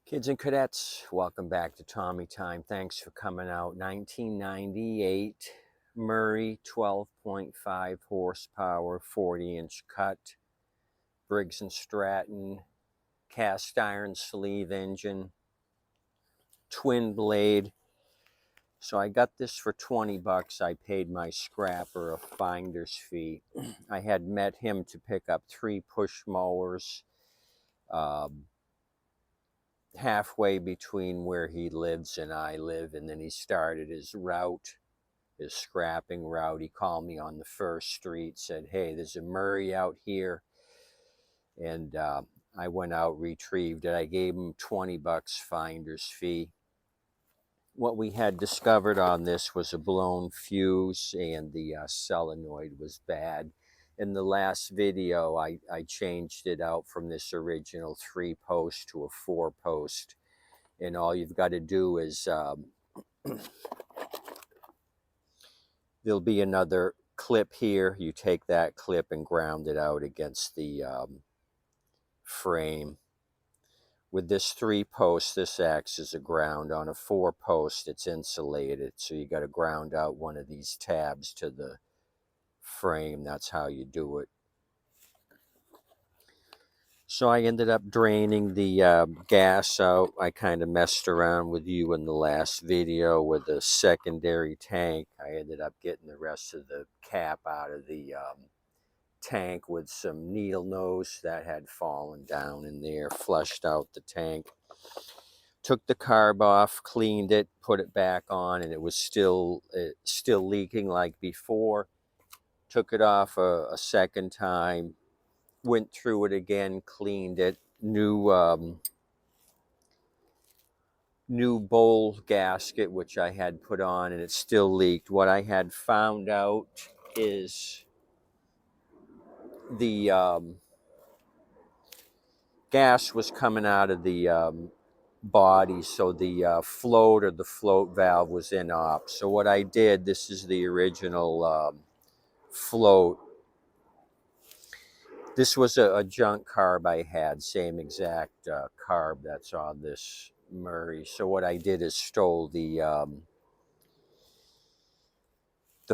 Kids and cadets, welcome back to Tommy Time. Thanks for coming out. 1998 Murray 12.5 horsepower, 40-inch cut, Briggs & Stratton, cast iron sleeve engine, twin blade. So I got this for 20 bucks. I paid my scrapper a finder's fee. I had met him to pick up 3 push mowers. Halfway between where he lives and I live, and then he started his route, his scrapping route. He called me on the first street, said, "Hey, there's a Murray out here," and I went out, retrieved it. I gave him 20 bucks finder's fee. What we had discovered on this was a blown fuse, and the solenoid was bad. In the last video, I changed it out from this original 3-post to a 4-post. And all you've got to do is there'll be another clip here. You take that clip and ground it out against the frame. With this 3-post, this acts as a ground. On a 4-post, it's insulated, so you got to ground out one of these tabs to the frame. That's how you do it. So I ended up draining the gas out. I kind of messed around with you in the last video with the secondary tank. I ended up getting the rest of the cap out of the tank with some needle nose that had fallen down in there, flushed out the tank. Took the carb off, cleaned it, put it back on, and it was still leaking like before. Took it off a second time, went through it again, cleaned it, new bowl gasket which I had put on, and it still leaked. What I had found out is the gas was coming out of the body, so the float or the float valve was in op. So what I did, this is the original float. This was a junk carb I had, same exact carb that's on this Murray. So what I did is stole the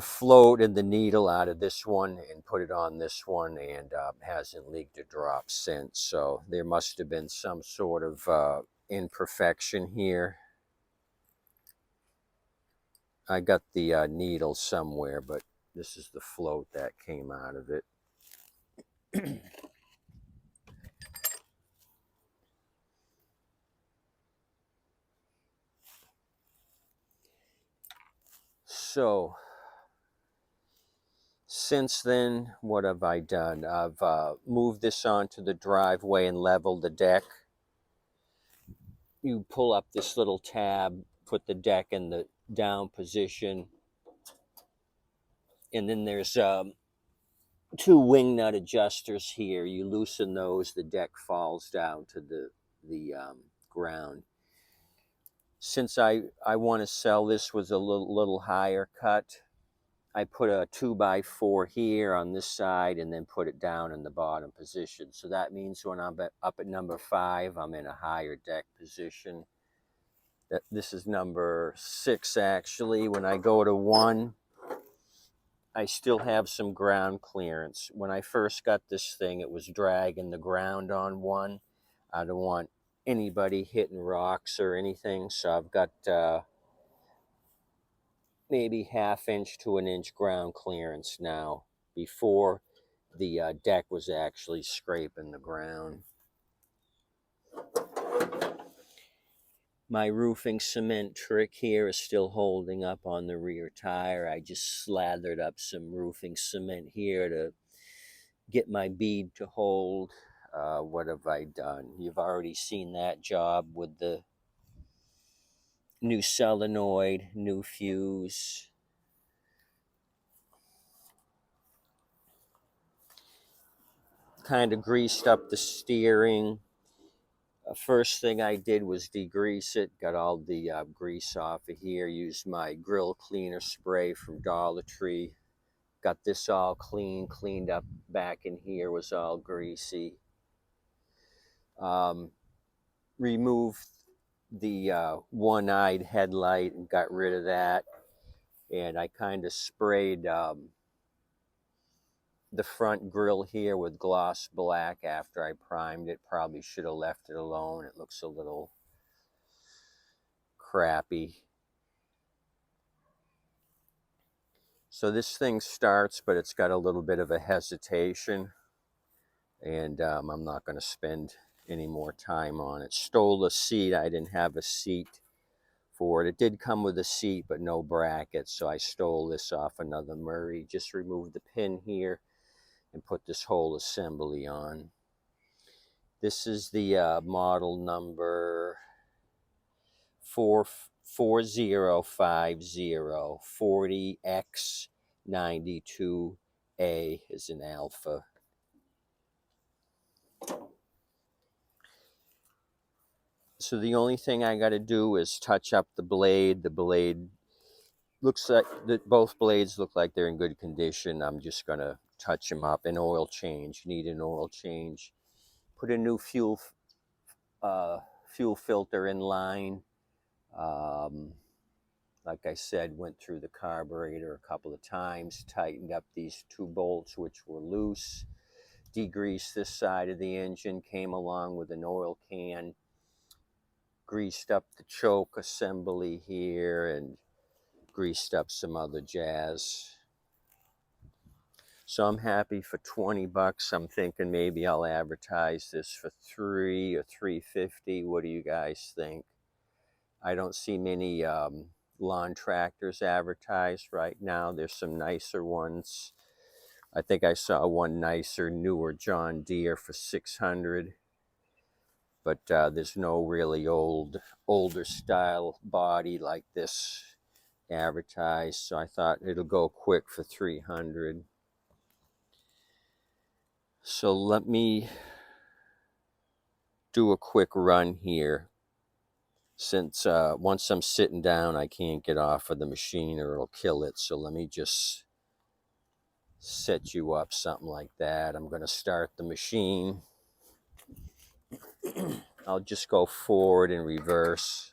float and the needle out of this one and put it on this one, and hasn't leaked a drop since. So there must have been some sort of imperfection here. I got the needle somewhere, but this is the float that came out of it. So since then, what have I done? I've moved this onto the driveway and leveled the deck. You pull up this little tab, put the deck in the down position, and then there's 2 wing nut adjusters here. You loosen those, the deck falls down to the ground. Since I want to sell this with a little higher cut, I put a 2x4 here on this side and then put it down in the bottom position. So that means when I'm up at number 5, I'm in a higher deck position. This is number 6 actually. When I go to 1, I still have some ground clearance. When I first got this thing, it was dragging the ground on 1. I don't want anybody hitting rocks or anything, so I've got maybe 1/2 inch to 1 inch ground clearance now. Before, the deck was actually scraping the ground. My roofing cement trick here is still holding up on the rear tire. I just slathered up some roofing cement here to get my bead to hold. What have I done? You've already seen that job with the new solenoid, new fuse. Kind of greased up the steering. First thing I did was degrease it, got all the grease off of here, used my grill cleaner spray from Dollar Tree, got this all cleaned up. Back in here was all greasy. Removed the one-eyed headlight and got rid of that. And I kind of sprayed the front grille here with gloss black after I primed it. Probably should have left it alone. It looks a little crappy. So this thing starts, but it's got a little bit of a hesitation. And I'm not going to spend any more time on it. Stole a seat. I didn't have a seat for it. It did come with a seat, but no bracket. So I stole this off another Murray. Just removed the pin here and put this whole assembly on. This is the model number 4050 40X92A is an alpha. So the only thing I got to do is touch up the blade. The blade looks like both blades look like they're in good condition. I'm just going to touch them up. An oil change. Need an oil change. Put a new fuel filter in line. Like I said, went through the carburetor a couple of times, tightened up these two bolts which were loose, degreased this side of the engine, came along with an oil can, greased up the choke assembly here, and greased up some other jazz. So I'm happy for 20 bucks. I'm thinking maybe I'll advertise this for $3 or $3.50. What do you guys think? I don't see many lawn tractors advertised right now. There's some nicer ones. I think I saw one nicer, newer John Deere for $600. But there's no really older style body like this advertised. So I thought it'll go quick for $300. So let me do a quick run here. Since once I'm sitting down, I can't get off of the machine or it'll kill it. So let me just set you up something like that. I'm going to start the machine. I'll just go forward and reverse.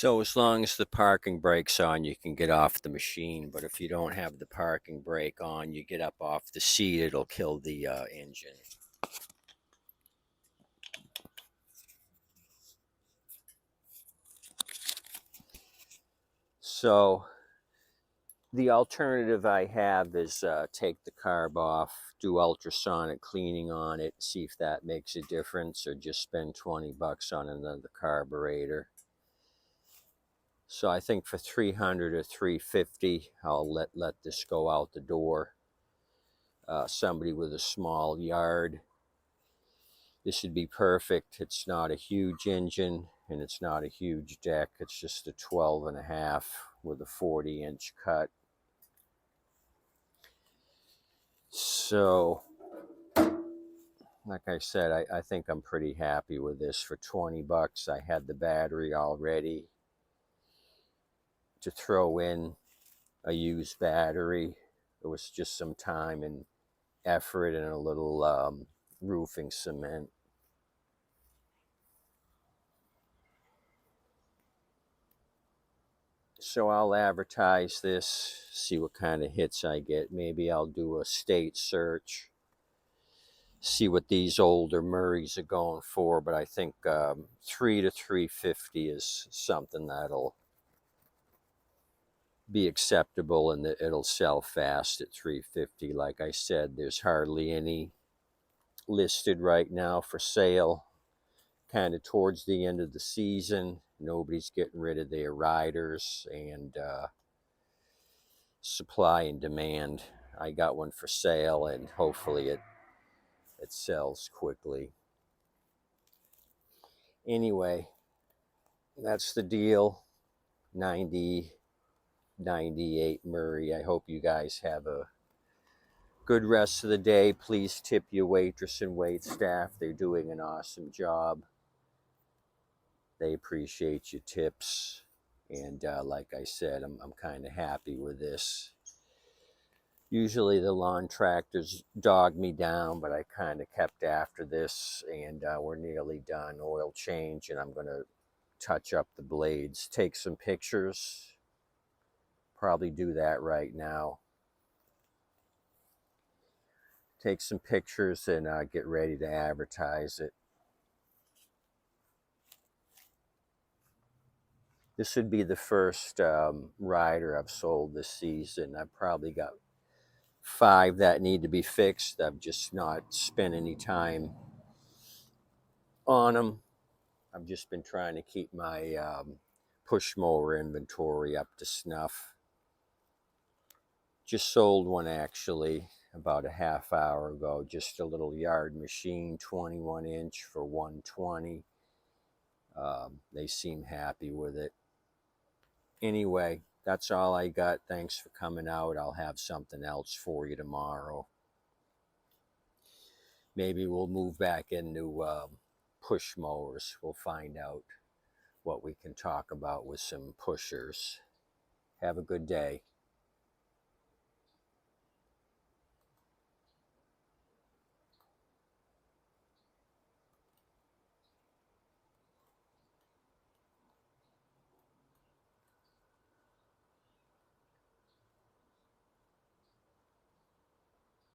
So as long as the parking brake's on, you can get off the machine. But if you don't have the parking brake on, you get up off the seat, it'll kill the engine. So the alternative I have is take the carb off, do ultrasonic cleaning on it, see if that makes a difference, or just spend 20 bucks on another carburetor. So I think for 300 or 350, I'll let this go out the door. Somebody with a small yard, this would be perfect. It's not a huge engine and it's not a huge deck. It's just a 12.5 with a 40-inch cut. So like I said, I think I'm pretty happy with this for 20 bucks. I had the battery all ready to throw in a used battery. It was just some time and effort and a little roofing cement. So I'll advertise this, see what kind of hits I get. Maybe I'll do a state search, see what these older Murrays are going for. But I think 3 to 350 is something that'll be acceptable and that it'll sell fast at 350. Like I said, there's hardly any listed right now for sale. Kind of towards the end of the season, nobody's getting rid of their riders, and supply and demand. I got one for sale, and hopefully it sells quickly. Anyway, that's the deal. 90, 98 Murray. I hope you guys have a good rest of the day. Please tip your waitress and wait staff. They're doing an awesome job. They appreciate your tips. And like I said, I'm kind of happy with this. Usually the lawn tractors dog me down, but I kind of kept after this, and we're nearly done. Oil change, and I'm going to touch up the blades, take some pictures. Probably do that right now. Take some pictures and get ready to advertise it. This would be the first rider I've sold this season. I've probably got 5 that need to be fixed. I've just not spent any time on them. I've just been trying to keep my push mower inventory up to snuff. Just sold one actually about a half hour ago. Just a little yard machine, 21 inch for 120. They seem happy with it. Anyway, that's all I got. Thanks for coming out. I'll have something else for you tomorrow. Maybe we'll move back into push mowers. We'll find out what we can talk about with some pushers. Have a good day.